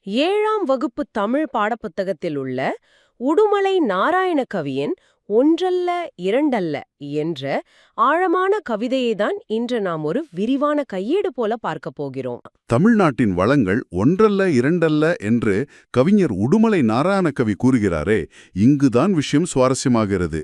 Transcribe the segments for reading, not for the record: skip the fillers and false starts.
7ஆம் வகுப்பு தமிழ் பாடப்புத்தகத்தில் உள்ள உடுமலை நாராயண கவியின் ஒன்றல்ல இரண்டல்ல என்ற ஆழமான கவிதையை தான் இன்று நாம் ஒரு விரிவான கையேடு போல பார்க்க போகிறோம். தமிழ்நாட்டின் வளங்கள் ஒன்றல்ல இரண்டல்ல என்று கவிஞர் உடுமலை நாராயணகவி கூறுகிறாரே, இங்குதான் விஷயம் சுவாரஸ்யமாகிறது.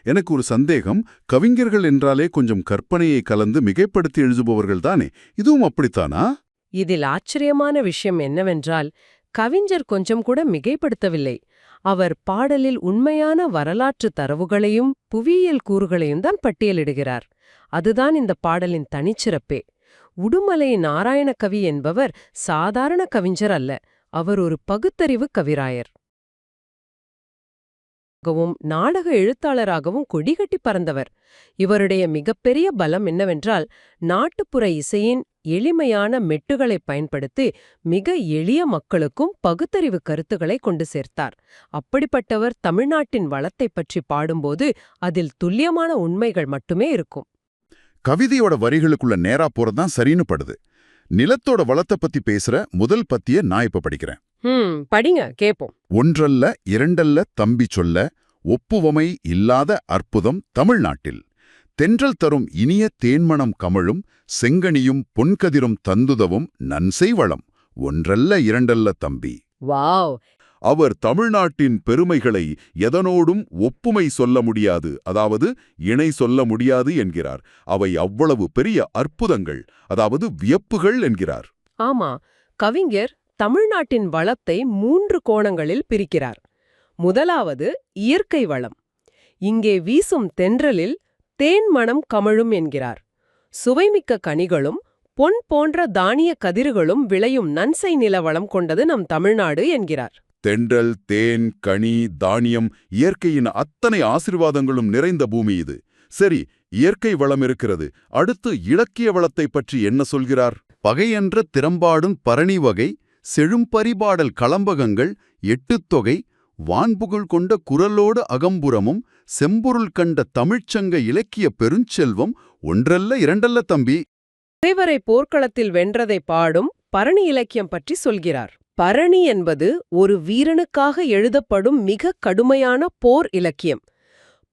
எனக்கு ஒரு சந்தேகம், கவிஞர்கள் என்றாலே கொஞ்சம் கற்பனையை கலந்து மிகைப்படுத்தி எழுதுபவர்கள் தானே, இதுவும் அப்படித்தானா? இதில் ஆச்சரியமான விஷயம் என்னவென்றால், கவிஞர் கொஞ்சம் கூட மிகைப்படுத்தவில்லை. அவர் பாடலில் உண்மையான வரலாற்று தரவுகளையும் புவியியல் கூறுகளையும் தான் பட்டியலிடுகிறார். அதுதான் இந்த பாடலின் தனிச்சிறப்பே. உடுமலை நாராயணகவி என்பவர் சாதாரண கவிஞர் அல்ல, அவர் ஒரு பகுத்தறிவு கவிராயர். நாடக எழுத்தாளராகவும் கொடிகட்டி பறந்தவர். இவருடைய மிகப்பெரிய பலம் என்னவென்றால், நாட்டுப்புற இசையின் எளிமையான மெட்டுகளை பயன்படுத்தி மிக எளிய மக்களுக்கும் பகுத்தறிவு கருத்துக்களை கொண்டு சேர்த்தார். அப்படிப்பட்டவர் தமிழ்நாட்டின் வளத்தை பற்றி பாடும்போது அதில் துல்லியமான உண்மைகள் மட்டுமே இருக்கும். கவிதையோட வரிகளுக்குள்ள நேரா போறதுதான் சரின்னு படுது. நிலத்தோட வளத்தை பத்தி பேசுற முதல் பத்திய நான் இப்ப படிக்கிறேன். படிங்க, கேப்போம். ஒன்றல்ல இரண்டல்ல தம்பி சொல்ல, ஒப்புவமை இல்லாத அற்புதம் தமிழ்நாட்டில். தென்றல் தரும் இனிய தேன்மணம் கமழும், செங்கனியும் பொன்கதிரும் தந்துதவும் நன்செய் வளம். ஒன்றல்ல இரண்டல்ல தம்பி. வாவ்! அவர் தமிழ்நாட்டின் பெருமைகளை எதனோடும் ஒப்புமை சொல்ல முடியாது, அதாவது இணை சொல்ல முடியாது என்கிறார். அவை அவ்வளவு பெரிய அற்புதங்கள், அதாவது வியப்புகள் என்கிறார். ஆமா, கவிஞர் தமிழ்நாட்டின் வளத்தை 3 கோணங்களில் பிரிக்கிறார். முதலாவது இயற்கை வளம். இங்கே வீசும் தென்றலில் தேன் மணம் கமழும் என்கிறார். சுவைமிக்க கனிகளும் பொன் போன்ற தானிய கதிர்களும் விளையும் நன்சை நில வளம் கொண்டது நம் தமிழ்நாடு என்கிறார். தென்றல், தேன், கனி, தானியம், இயற்கையின் அத்தனை ஆசீர்வாதங்களும் நிறைந்த பூமி இது. சரி, இயற்கை வளம் இருக்கிறது. அடுத்து இலக்கிய வளத்தை பற்றி என்ன சொல்கிறார்? பகையென்ற திறம்பாடும் பரணி வகை, செழும்பரிபாடல் களம்பகங்கள், எட்டுத்தொகை, வான்புகழ் கொண்ட குரலோடு அகம்புறமும், செம்பொருள் கண்ட தமிழ்ச்சங்க இலக்கிய பெருஞ்செல்வம். ஒன்றல்ல இரண்டல்ல தம்பி. தேவரை போர்க்களத்தில் வென்றதை பாடும் பரணி இலக்கியம் பற்றி சொல்கிறார். பரணி என்பது ஒரு வீரனுக்காக எழுதப்படும் மிக கடுமையான போர் இலக்கியம்.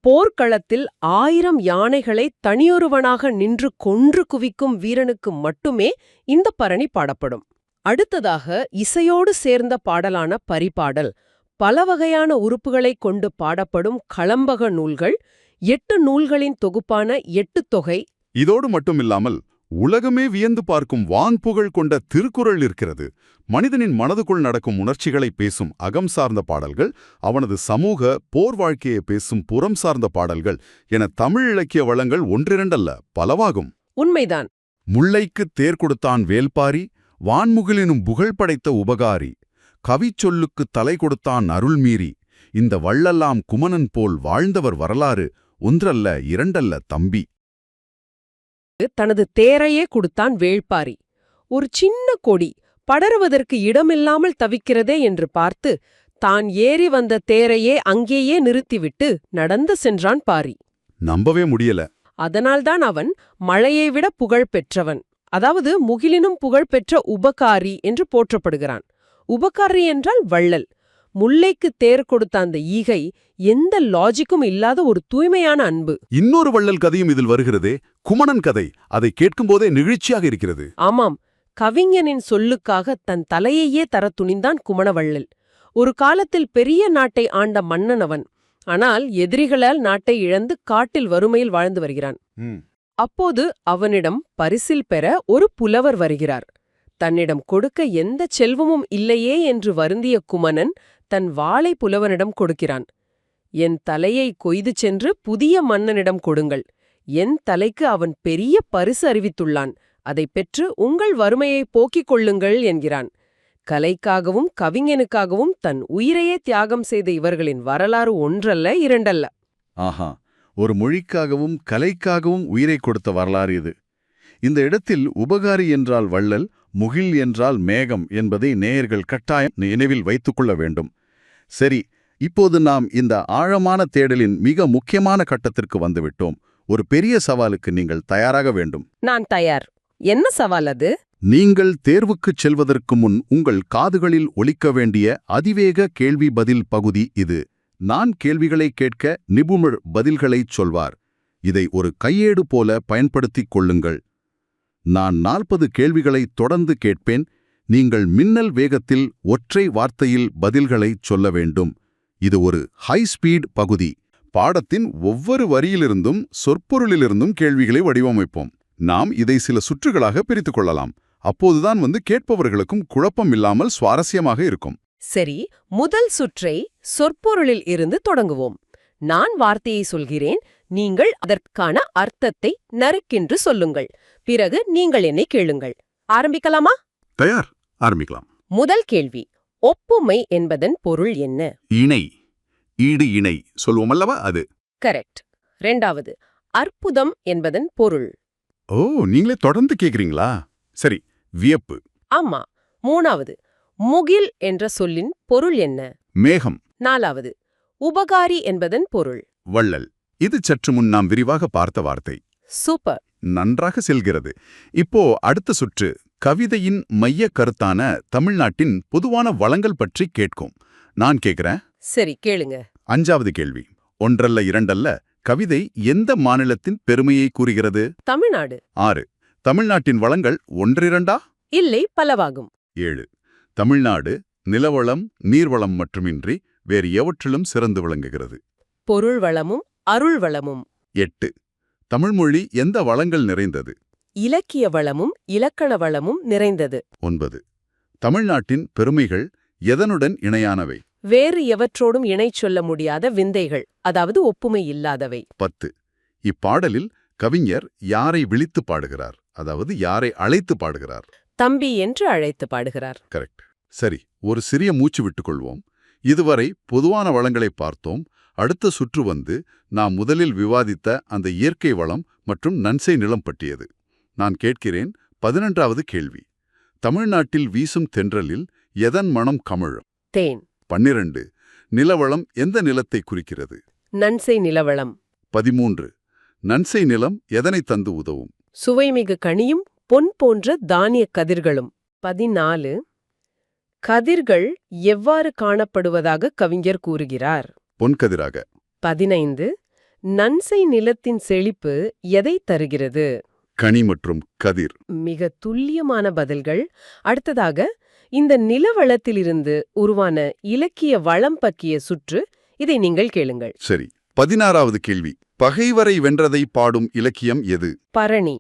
போர்க்களத்தில் 1000 யானைகளை தனியொருவனாக நின்று கொன்று குவிக்கும் வீரனுக்கு மட்டுமே இந்த பரணி பாடப்படும். அடுத்ததாக இசையோடு சேர்ந்த பாடலான பரிபாடல். பல வகையான உறுப்புகளைக் கொண்டு பாடப்படும் களம்பக நூல்கள், 8 நூல்களின் தொகுப்பான எட்டுத்தொகை. இதோடு மட்டுமில்லாமல் உலகமே வியந்து பார்க்கும் வான்புகழ் கொண்ட திருக்குறள் இருக்கிறது. மனிதனின் மனதுக்குள் நடக்கும் உணர்ச்சிகளை பேசும் அகம் சார்ந்த பாடல்கள், அவனது சமூக போர் வாழ்க்கையை பேசும் புறம் சார்ந்த பாடல்கள் என தமிழ் இலக்கிய வளங்கள் ஒன்றிரண்டல்ல, பலவாகும். உண்மைதான். முல்லைக்குத் தேர் கொடுத்தான் வேல்பாரி, வான்முகிலினும் புகழ் படைத்த உபகாரி, கவிச்சொல்லுக்கு தலை கொடுத்தான் அருள்மீறி, இந்த வள்ளலாம் குமணன் போல் வாழ்ந்தவர் வரலாறு. ஒன்றல்ல இரண்டல்ல தம்பி. தனது தேரையே கொடுத்தான் வேள்பாரி. ஒரு சின்ன கொடி படருவதற்கு இடமில்லாமல் தவிக்கிறதே என்று பார்த்து தான் ஏறி வந்த தேரையே அங்கேயே நிறுத்திவிட்டு நடந்து சென்றான் பாரி. நம்பவே முடியல. அதனால்தான் அவன் மழையை விட புகழ் பெற்றவன், அதாவது முகிலினும் புகழ் பெற்ற உபகாரி என்று போற்றப்படுகிறான். உபகாரி என்றால் வள்ளல். முல்லைக்கு தேர் கொடுத்த அந்த ஈகை எந்த லாஜிக்கும் இல்லாத ஒரு தூய்மையான அன்பு. இன்னொரு வள்ளல் கதையும் இதில் வருகிறதே, குமணன் கதை. அதை கேட்கும்போதே நிகழ்ச்சியாக இருக்கிறது. ஆமாம், கவிஞனின் சொல்லுக்காக தன் தலையையே தர துணிந்தான் குமணவள்ளல். ஒரு காலத்தில் பெரிய நாட்டை ஆண்ட மன்னன் அவன். ஆனால் எதிரிகளால் நாட்டை இழந்து காட்டில் வறுமையில் வாழ்ந்து வருகிறான். அப்போது அவனிடம் பரிசில் பெற ஒரு புலவர் வருகிறார். தன்னிடம் கொடுக்க எந்த செல்வமும் இல்லையே என்று வருந்திய குமணன் தன் வாளை புலவனிடம் கொடுக்கிறான். என் தலையை கொய்து சென்று புதிய மன்னனிடம் கொடுங்கள். என் தலைக்கு அவன் பெரிய பரிசு அறிவித்துள்ளான். அதை பெற்று உங்கள் வறுமையை போக்கிக் கொள்ளுங்கள் என்கிறான். கலைக்காகவும் கவிஞனுக்காகவும் தன் உயிரையே தியாகம் செய்த இவர்களின் வரலாறு ஒன்றல்ல இரண்டல்ல. ஆஹா, ஒரு மொழிக்காகவும் கலைக்காகவும் உயிரை கொடுத்த வரலாறு இது. இந்த இடத்தில் உபகாரி என்றால் வள்ளல், முகில் என்றால் மேகம் என்பதை நேயர்கள் கட்டாயம் நினைவில் வைத்துக்கொள்ள வேண்டும். சரி, இப்போது நாம் இந்த ஆழமான தேடலின் மிக முக்கியமான கட்டத்திற்கு வந்துவிட்டோம். ஒரு பெரிய சவாலுக்கு நீங்கள் தயாராக வேண்டும். நான் தயார். என்ன சவால் அது? நீங்கள் தேர்வுக்குச் செல்வதற்கு முன் உங்கள் காதுகளில் ஒலிக்க வேண்டிய அதிவேக கேள்வி பதில் பகுதி இது. நான் கேள்விகளை கேட்க நிபுணர் பதில்களைச் சொல்வார். இதை ஒரு கையேடு போல பயன்படுத்திக் கொள்ளுங்கள். நான் 40 கேள்விகளை தொடர்ந்து கேட்பேன். நீங்கள் மின்னல் வேகத்தில் ஒற்றை வார்த்தையில் பதில்களைச் சொல்ல வேண்டும். இது ஒரு ஹை ஸ்பீட் பகுதி. பாடத்தின் ஒவ்வொரு வரியிலிருந்தும் சொற்பொருளிலிருந்தும் கேள்விகளை வடிவமைப்போம். நாம் இதை சில சுற்றுகளாக பிரித்துக் கொள்ளலாம். அப்போதுதான் கேட்பவர்களுக்கும் குழப்பம் இல்லாமல் சுவாரஸ்யமாக இருக்கும். சரி, முதல் சுற்றை சொற்பொருளில் இருந்து தொடங்குவோம். நான் வார்த்தையை சொல்கிறேன், நீங்கள் அதற்கான அர்த்தத்தை நறுக்கென்று சொல்லுங்கள். பிறகு நீங்கள் என்னை கேளுங்கள். ஆரம்பிக்கலாமா? தயார், ஆரம்பிக்கலாம். முதல் கேள்வி, ஒப்புமை என்பதன் பொருள் என்ன? இணை, ஈடு இணை சொல்லுவோம் அல்லவா, அது. கரெக்ட். 2வது, அற்புதம் என்பதன் பொருள். ஓ, நீங்களே தொடர்ந்து கேக்குறீங்களா? சரி, வியப்பு. ஆமா. 3வது, முகில் என்ற சொல்லின் பொருள் என்ன? மேகம். 4வது, உபகாரி என்பதன் பொருள். வள்ளல். இது சற்று முன் நாம் விரிவாக பார்த்த வார்த்தை. சூப்பர். நன்றாக செல்கிறது. இப்போ அடுத்த சுற்று கவிதையின் மைய கருத்தான தமிழ்நாட்டின் பொதுவான வளங்கள் பற்றி கேட்கும். நான் கேட்கிறேன். சரி, கேளுங்க. 5வது கேள்வி. ஒன்றல்ல இரண்டல்ல, கவிதை எந்த மாநிலத்தின் பெருமையை கூறுகிறது? தமிழ்நாடு. 6. தமிழ்நாட்டின் வளங்கள் ஒன்றிரண்டா? இல்லை, பலவாகும். 7. தமிழ்நாடு நிலவளம் நீர்வளம் மட்டுமின்றி வேறு எவற்றிலும் சிறந்து விளங்குகிறது? பொருள் வளமும் அருள் வளமும். 8. தமிழ்மொழி எந்த வளங்கள் நிறைந்தது? இலக்கிய வளமும் இலக்கண வளமும் நிறைந்தது. 9. தமிழ்நாட்டின் பெருமைகள் எதனுடன் இணையானவை? வேறு எவற்றோடும் இணை சொல்ல முடியாத விந்தைகள், அதாவது ஒப்புமை இல்லாதவை. 10. இப்பாடலில் கவிஞர் யாரை விழித்து பாடுகிறார், அதாவது யாரை அழைத்து பாடுகிறார்? தம்பி என்று அழைத்து பாடுகிறார். கரெக்ட். சரி, ஒரு சிறிய மூச்சு விட்டுக்கொள்வோம். இதுவரை பொதுவான வளங்களை பார்த்தோம். அடுத்த சுற்று நாம் முதலில் விவாதித்த அந்த இயற்கை வளம் மற்றும் நன்சை நிலம் பற்றியது. நான் கேட்கிறேன். 11வது கேள்வி. தமிழ்நாட்டில் வீசும் தென்றலில் எதன் மனம் கமழும்? தேன். 12. நிலவளம் எந்த நிலத்தை குறிக்கிறது? நன்சை நிலவளம். 13. நன்சை நிலம் எதனை தந்து உதவும்? சுவைமிகு கனியும் பொன் போன்ற தானிய கதிர்களும். 14. கதிர்கள் எவ்வாறு காணப்படுவதாக கவிஞர் கூறுகிறார்? பொன்கதிராக. 15. நன்சை நிலத்தின் செழிப்பு எதை தருகிறது? கனி மற்றும் கதிர். மிக துல்லியமான பதில்கள். அடுத்ததாக, இந்த நிலவளத்திலிருந்து உருவான இலக்கிய வளம் பற்றிய சுற்று. இதை நீங்கள் கேளுங்கள். சரி, 16வது கேள்வி. பகைவரை வென்றதை பாடும் இலக்கியம் எது? பரணி.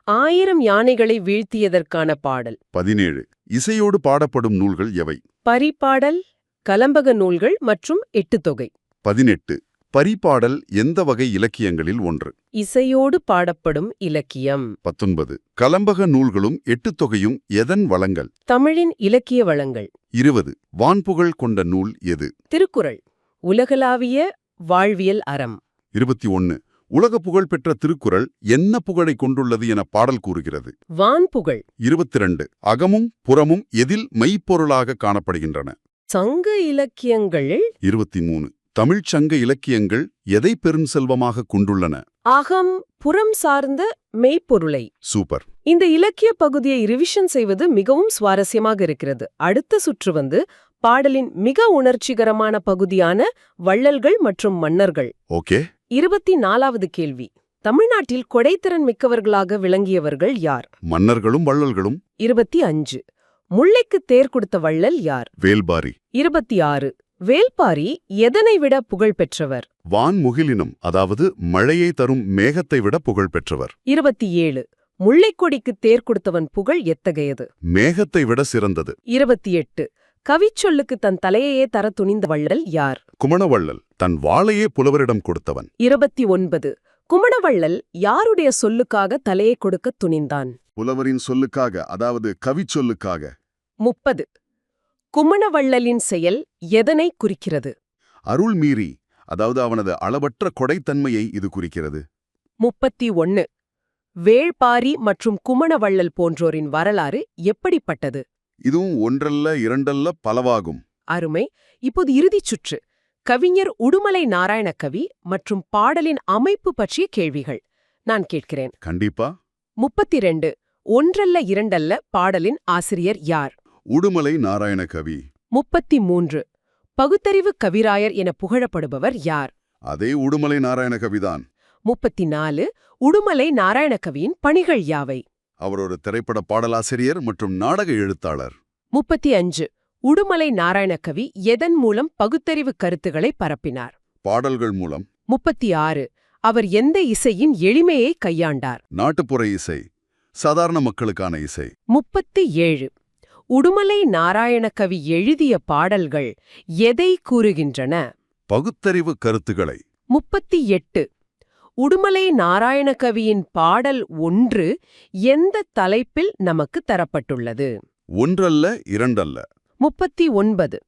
1000 யானைகளை வீழ்த்தியதற்கான பாடல். 17. இசையோடு பாடப்படும் நூல்கள் எவை? பரிபாடல், கலம்பக நூல்கள் மற்றும் எட்டுத்தொகை. 18. பரிபாடல் எந்த வகை இலக்கியங்களில் ஒன்று? இசையோடு பாடப்படும் இலக்கியம். 19. கலம்பக நூல்களும் எட்டுத்தொகையும் எதன் வளங்கள்? தமிழின் இலக்கிய வளங்கள். 20. வான்புகழ் கொண்ட நூல் எது? திருக்குறள், உலகளாவிய வாழ்வியல் அறம். 21. உலக புகழ் பெற்ற திருக்குறள் என்ன புகழை கொண்டுள்ளது என பாடல் கூறுகிறது? வான்புகழ். 22. அகமும் புறமும் எதில் மெய்ப்பொருளாக காணப்படுகின்றன? சங்க இலக்கியங்கள். 23. தமிழ்ச் சங்க இலக்கியங்கள் எதை பெருஞ்செல்வமாக கொண்டுள்ளன? அகம் புறம் சார்ந்த மெய்ப்பொருளை. சூப்பர். இந்த இலக்கிய பகுதியை ரிவிஷன் செய்வது மிகவும் சுவாரஸ்யமாக இருக்கிறது. அடுத்த சுற்று பாடலின் மிக உணர்ச்சிகரமான பகுதியான வள்ளல்கள் மற்றும் மன்னர்கள். ஓகே. 24வது கேள்வி. தமிழ்நாட்டில் கொடைத்திறன் மிக்கவர்களாக விளங்கியவர்கள் யார்? மன்னர்களும் வள்ளல்களும். 25. முல்லைக்கு தேர் கொடுத்த வள்ளல் யார்? வேல்பாரி. 26. வேல்பாரி எதனை விட புகழ் பெற்றவர்? வான்முகிலினம், அதாவது மழையை தரும் மேகத்தை விட புகழ் பெற்றவர். 27. முல்லைக்கொடிக்கு தேர் கொடுத்தவன் புகழ் எத்தகையது? மேகத்தை விட சிறந்தது. 28. கவிச்சொல்லுக்கு தன் தலையையே தர துணிந்த வள்ளல் யார்? குமணவள்ளல், தன் வாளையே புலவரிடம் கொடுத்தவன். 29. குமணவள்ளல் யாருடைய சொல்லுக்காக தலையை கொடுக்க துணிந்தான்? புலவரின் சொல்லுக்காக, அதாவது கவிச்சொல்லுக்காக. 30. குமணவள்ளலின் செயல் எதனை குறிக்கிறது? அருள் மீறி, அதாவது அவனது அளவற்ற கொடைத்தன்மையை இது குறிக்கிறது. 31. வேள்பாரி மற்றும் குமணவள்ளல் போன்றோரின் வரலாறு எப்படிப்பட்டது? இதுவும் ஒன்றல்ல இரண்டல்ல பலவாகும். அருமை. இப்போது இறுதிச் சுற்று. கவிஞர் உடுமலை நாராயணகவி மற்றும் பாடலின் அமைப்பு பற்றிய கேள்விகள். நான் கேட்கிறேன். கண்டிப்பா. 32. ஒன்றல்ல இரண்டல்ல பாடலின் ஆசிரியர் யார்? உடுமலை நாராயணகவி. 33 பகுத்தறிவு கவிராயர் என புகழப்படுபவர் யார்? அதே உடுமலை நாராயணகவிதான். 34 உடுமலை நாராயணகவியின் பணிகள் யாவை? அவர் ஒரு திரைப்பட பாடலாசிரியர் மற்றும் நாடக எழுத்தாளர். 35 உடுமலை நாராயணகவி எதன் மூலம் பகுத்தறிவு கருத்துக்களை பரப்பினார்? பாடல்கள் மூலம். 36 அவர் எந்த இசையின் எளிமையை கையாண்டார்? நாட்டுப்புற இசை, சாதாரண மக்களுக்கான இசை. 37 உடுமலை நாராயணகவி எழுதிய பாடல்கள் எதை கூறுகின்றன? பகுத்தறிவு கருத்துக்களை. 38 உடுமலை நாராயணகவியின் பாடல் 1 எந்த தலைப்பில் நமக்கு தரப்பட்டுள்ளது? ஒன்றல்ல இரண்டல்ல. 39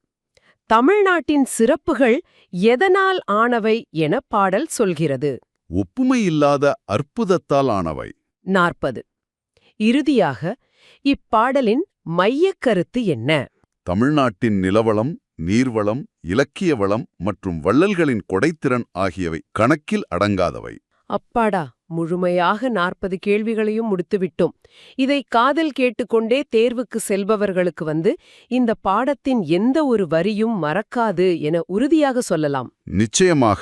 தமிழ்நாட்டின் சிறப்புகள் எதனால் ஆனவை என பாடல் சொல்கிறது? ஒப்புமை இல்லாத அற்புதத்தால் ஆனவை. 40 இறுதியாக இப்பாடலின் மையக் கருத்து என்ன? தமிழ்நாட்டின் நிலவளம், நீர்வளம், இலக்கிய வளம் மற்றும் வள்ளல்களின் கொடைத்திறன் ஆகியவை கணக்கில் அடங்காதவை. அப்பாடா, முழுமையாக 40 கேள்விகளையும் முடித்துவிட்டோம். இதை காதில் கேட்டுக்கொண்டே தேர்வுக்கு செல்பவர்களுக்கு இந்த பாடத்தின் எந்த ஒரு வரியும் மறக்காது என உறுதியாக சொல்லலாம். நிச்சயமாக.